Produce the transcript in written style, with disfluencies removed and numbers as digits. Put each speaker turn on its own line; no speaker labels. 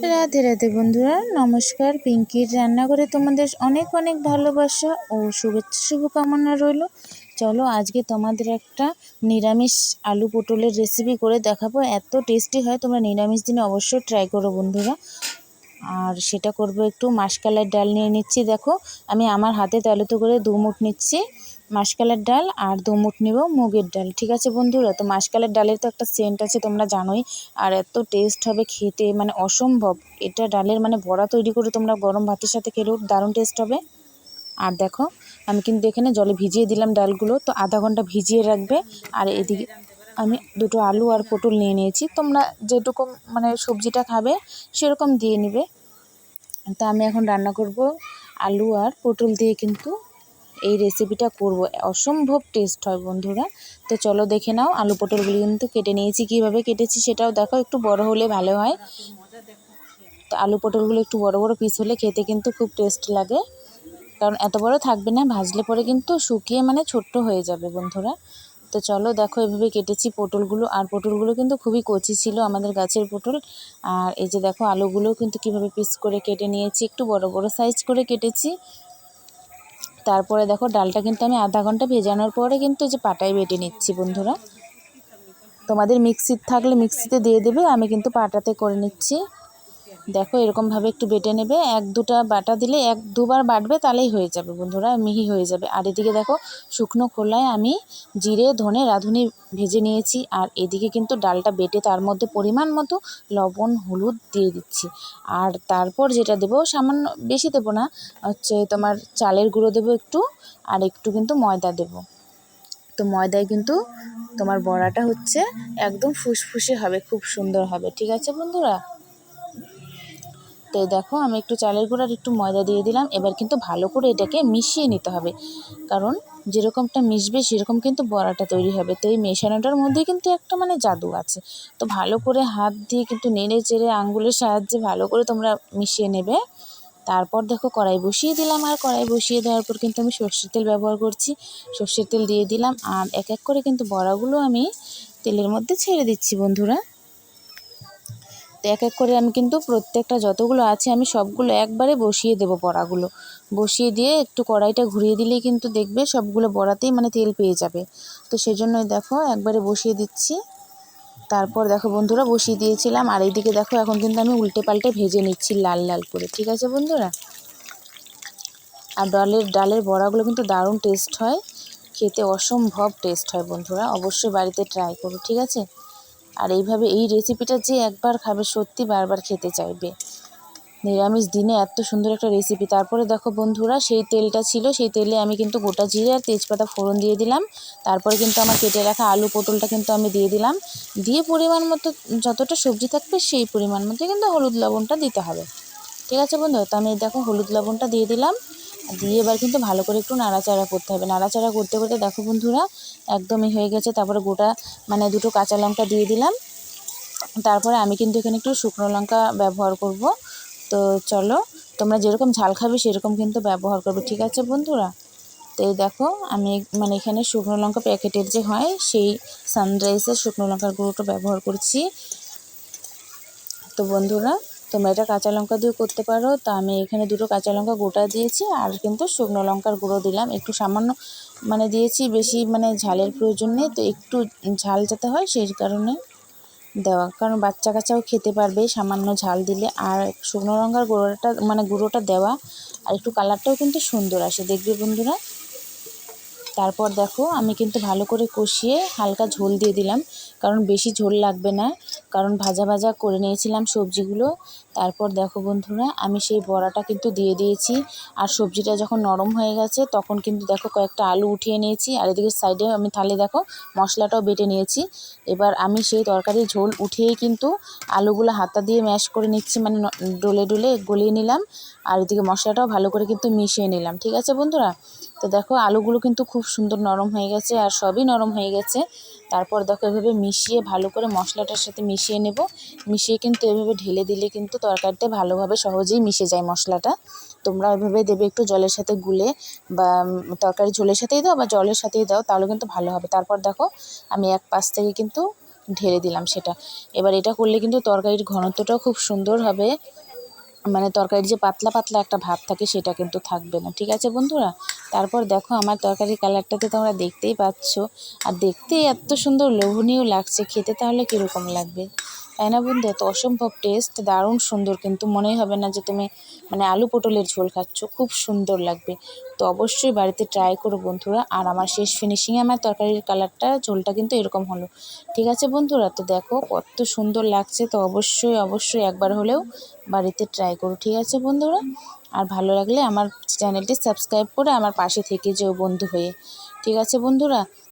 রাধে রাধে বন্ধুরা, নমস্কার। পিঙ্কির রান্নাঘরে তোমাদের অনেক অনেক ভালোবাসা ও শুভেচ্ছা শুভকামনা রইল। চলো আজকে তোমাদের একটা নিরামিষ আলু পটলের রেসিপি করে দেখাবো। এত টেস্টি হয়, তোমরা নিরামিষ দিনে অবশ্যই ট্রাই করো বন্ধুরা। আর সেটা করবো, একটু মাসকলাই ডাল নিয়ে নিচ্ছি। দেখো আমি আমার হাতে তালুতে করে 2 মুঠ নিচ্ছি মাসকলাইয়ের ডাল, আর 2 মুঠ নেব মুগের ডাল। ঠিক আছে বন্ধুরা, তো মাসকলাইয়ের ডালের তো একটা সেন্ট আছে, তোমরা জানোই। আর এত টেস্ট হবে খেতে, মানে অসম্ভব। এটা ডালের মানে বড়া তৈরি করে তোমরা গরম ভাতের সাথে খেলেও দারুণ টেস্ট হবে। আর দেখো আমি কিন্তু এখানে জলে ভিজিয়ে দিলাম ডালগুলো, তো আধা ঘন্টা ভিজিয়ে রাখবে। আর এদিকে আমি 2টো আলু আর পটল নিয়ে নিয়েছি। তোমরা যেটুকু মানে সবজিটা খাবে সেরকম দিয়ে নিবে। তা আমি এখন রান্না করব আলু আর পটল দিয়ে, কিন্তু এই রেসিপিটা করব, অসম্ভব টেস্ট হয় বন্ধুরা। তো চলো দেখে নাও। আলু পটলগুলি কিন্তু কেটে নিয়েছি, কীভাবে কেটেছি সেটাও দেখো, একটু বড় হলে ভালো হয়। তো আলু পটলগুলো একটু বড় বড় পিস হলে খেতে কিন্তু খুব টেস্ট লাগে, কারণ এত বড় থাকবে না, ভাজলে পরে কিন্তু শুকিয়ে মানে ছোট্ট হয়ে যাবে বন্ধুরা। তো চলো দেখো এভাবে কেটেছি পটলগুলো, আর পটলগুলো কিন্তু খুবই কচি ছিল, আমাদের গাছের পটল। আর এই যে দেখো আলুগুলো কিন্তু কিভাবে পিস করে কেটে নিয়েছি, একটু বড় বড় সাইজ করে কেটেছি। তারপরে দেখো ডালটা কিন্তু আমি আধা ঘন্টা ভেজানোর পরে কিন্তু এই যে পাটায় বেটে নিচ্ছি বন্ধুরা। তোমাদের মিক্সি থাকলে মিক্সিতে দিয়ে দেবে, আমি কিন্তু পাটাতে করে নিচ্ছি। দেখো এরকমভাবে একটু বেটে নেবে, 1-2টা বাটা দিলে 1-2বার বাটবে, তাহলেই হয়ে যাবে বন্ধুরা, মিহি হয়ে যাবে। আর এদিকে দেখো শুকনো খোলায় আমি জিরে ধনে রাঁধুনি ভেজে নিয়েছি। আর এদিকে কিন্তু ডালটা বেটে তার মধ্যে পরিমাণ মতো লবণ হলুদ দিয়ে দিচ্ছি। আর তারপর যেটা দেবো, সামান্য, বেশি দেবো না, হচ্ছে তোমার চালের গুঁড়ো দেবো একটু, আর একটু কিন্তু ময়দা দেবো। তো ময়দায় কিন্তু তোমার বড়াটা হচ্ছে একদম ফুসফুসে হবে, খুব সুন্দর হবে। ঠিক আছে বন্ধুরা, তো দেখো আমি একটু চালের গুঁড়ো আর একটু ময়দা দিয়ে দিলাম। এবার কিন্তু ভালো করে এটাকে মিশিয়ে নিতে হবে, কারণ যেরকমটা মিশবে সেরকম কিন্তু বড়াটা তৈরি হবে। তো এই মেশানোটার মধ্যে কিন্তু একটা মানে জাদু আছে। তো ভালো করে হাত দিয়ে কিন্তু নেড়ে চেড়ে আঙ্গুলের সাহায্যে ভালো করে তোমরা মিশিয়ে নেবে। তারপর দেখো কড়াই বসিয়ে দিলাম, আর কড়াই বসিয়ে দেওয়ার পর কিন্তু আমি সর্ষের তেল ব্যবহার করছি। সর্ষের তেল দিয়ে দিলাম, আর এক এক করে কিন্তু বড়াগুলো আমি তেলের মধ্যে ছেড়ে দিচ্ছি বন্ধুরা। তো এক এক করে আমি কিন্তু প্রত্যেকটা যতগুলো আছে আমি সবগুলো একবারে বসিয়ে দেবো। বড়াগুলো বসিয়ে দিয়ে একটু কড়াইটা ঘুরিয়ে দিলেই কিন্তু দেখবে সবগুলো বড়াতেই মানে তেল পেয়ে যাবে। তো সেজন্যই দেখো একবারে বসিয়ে দিচ্ছি। তারপর দেখো বন্ধুরা বসিয়ে দিয়েছিলাম, আর এইদিকে দেখো এখন কিন্তু আমি উল্টে পাল্টে ভেজে নিচ্ছি লাল লাল করে। ঠিক আছে বন্ধুরা, আর ডালের বড়াগুলো কিন্তু দারুণ টেস্ট হয়, খেতে অসম্ভব টেস্ট হয় বন্ধুরা, অবশ্যই বাড়িতে ট্রাই করো। ঠিক আছে, আর এইভাবে এই রেসিপিটা যে একবার খাবে সত্যি বারবার খেতে চাইবে। নিরামিষ দিনে এত সুন্দর একটা রেসিপি। তারপরে দেখো বন্ধুরা সেই তেলটা ছিল, সেই তেলে আমি কিন্তু গোটা জিরে আর তেজপাতা ফোড়ন দিয়ে দিলাম। তারপরে কিন্তু আমার কেটে রাখা আলু পটলটা কিন্তু আমি দিয়ে দিলাম। দিয়ে পরিমাণ মতো যতটা সবজি থাকবে সেই পরিমাণ মতো কিন্তু হলুদ লবণটা দিতে হবে। ঠিক আছে বন্ধু, তো আমি দেখো হলুদ লবণটা দিয়ে দিলাম। দিয়ে এবার কিন্তু ভালো করে একটু নাড়াচাড়া করতে হবে। নাড়াচাড়া করতে করতে দেখো বন্ধুরা একদমই হয়ে গেছে। তারপরে গোটা মানে 2টো কাঁচা লঙ্কা দিয়ে দিলাম। তারপরে আমি কিন্তু এখানে একটু শুকনো লঙ্কা ব্যবহার করব। তো চলো তোমরা যেরকম ঝাল খাবে সেরকম কিন্তু ব্যবহার করবে। ঠিক আছে বন্ধুরা, তো এই দেখো আমি মানে এখানে শুকনো লঙ্কা প্যাকেটের যে হয় সেই সানরাইসের শুকনো লঙ্কার গুঁড়োটা ব্যবহার করছি। তো বন্ধুরা তোমরা এটা কাঁচা লঙ্কা দিয়েও করতে পারো। তো আমি এখানে 2টো কাঁচা লঙ্কা গোটা দিয়েছি, আর কিন্তু শুকনো লঙ্কার গুঁড়ো দিলাম একটু সামান্য, মানে দিয়েছি, বেশি মানে ঝালের প্রয়োজন নেই। তো একটু ঝাল যাতে হয় সেই কারণে দেওয়া, কারণ বাচ্চা কাচ্চাও খেতে পারবে সামান্য ঝাল দিলে। আর শুকনো লঙ্কার গুঁড়োটা দেওয়া, আর একটু কালারটাও কিন্তু সুন্দর আসে দেখবে বন্ধুরা। তারপর দেখো আমি কিন্তু ভালো করে কষিয়ে হালকা ঝোল দিয়ে দিলাম, কারণ বেশি ঝোল লাগবে না, কারণ ভাজা ভাজা করে নিয়েছিলাম সবজিগুলো। তারপর দেখো বন্ধুরা আমি সেই বড়াটা কিন্তু দিয়ে দিয়েছি। আর সবজিটা যখন নরম হয়ে গেছে তখন কিন্তু দেখো কয়েকটা আলু উঠিয়ে নিয়েছি, আর এদিকে সাইডে আমি থালে দেখো মশলাটাও বেটে নিয়েছি। এবার আমি সেই তরকারির ঝোল উঠিয়েই কিন্তু আলুগুলো হাতা দিয়ে ম্যাশ করে নিচ্ছি, মানে ডলে ডলে গলিয়ে নিলাম। আর এদিকে মশলাটাও ভালো করে কিন্তু মিশিয়ে নিলাম। ঠিক আছে বন্ধুরা, তো দেখো আলুগুলো কিন্তু খুব সুন্দর নরম হয়ে গেছে, আর সবই নরম হয়ে গেছে। তারপর দেখো এভাবে মিশিয়ে ভালো করে মশলাটার সাথে মিশিয়ে নেব। মিশিয়ে কিন্তু এভাবে ঢেলে দিলে কিন্তু তরকারিতে ভালোভাবে সহজেই মিশে যায় মশলাটা। তোমরা এভাবে দেবে একটু জলের সাথে গুলে, বা তরকারি ঝোলের সাথেই দাও বা জলের সাথেই দাও, তাহলে কিন্তু ভালো হবে। তারপর দেখো আমি এক পাশ থেকে কিন্তু ঢেলে দিলাম সেটা। এবার এটা করলে কিন্তু তরকারির ঘনত্বটাও খুব সুন্দর হবে, মানে তরকারির যে পাতলা পাতলা একটা ভাব থাকে সেটা কিন্তু থাকবে না। ঠিক আছে বন্ধুরা, তারপর দেখো আমার তরকারির কালারটাতে তোমরা দেখতেই পাচ্ছ, আর দেখতেই এত সুন্দর লোভনীয় লাগছে, খেতে তাহলে কীরকম লাগবে তাই না বন্ধু? তো অসম্ভব টেস্ট, দারুণ সুন্দর, কিন্তু মনেই হবে না যে তুমি মানে আলু পটলের ঝোল খাচ্ছ, খুব সুন্দর লাগবে। তো অবশ্যই বাড়িতে ট্রাই করো বন্ধুরা। আর আমার শেষ ফিনিশিংয়ে আমার তরকারির কালারটা ঝোলটা কিন্তু এরকম হলো। ঠিক আছে বন্ধুরা, তো দেখো কত সুন্দর লাগছে। তো অবশ্যই অবশ্যই একবার হলেও বাড়িতে ট্রাই করো। ঠিক আছে বন্ধুরা, আর ভালো লাগলে আমার চ্যানেলটি সাবস্ক্রাইব করে আমার পাশে থেকে যেও বন্ধু হয়ে। ঠিক আছে বন্ধুরা।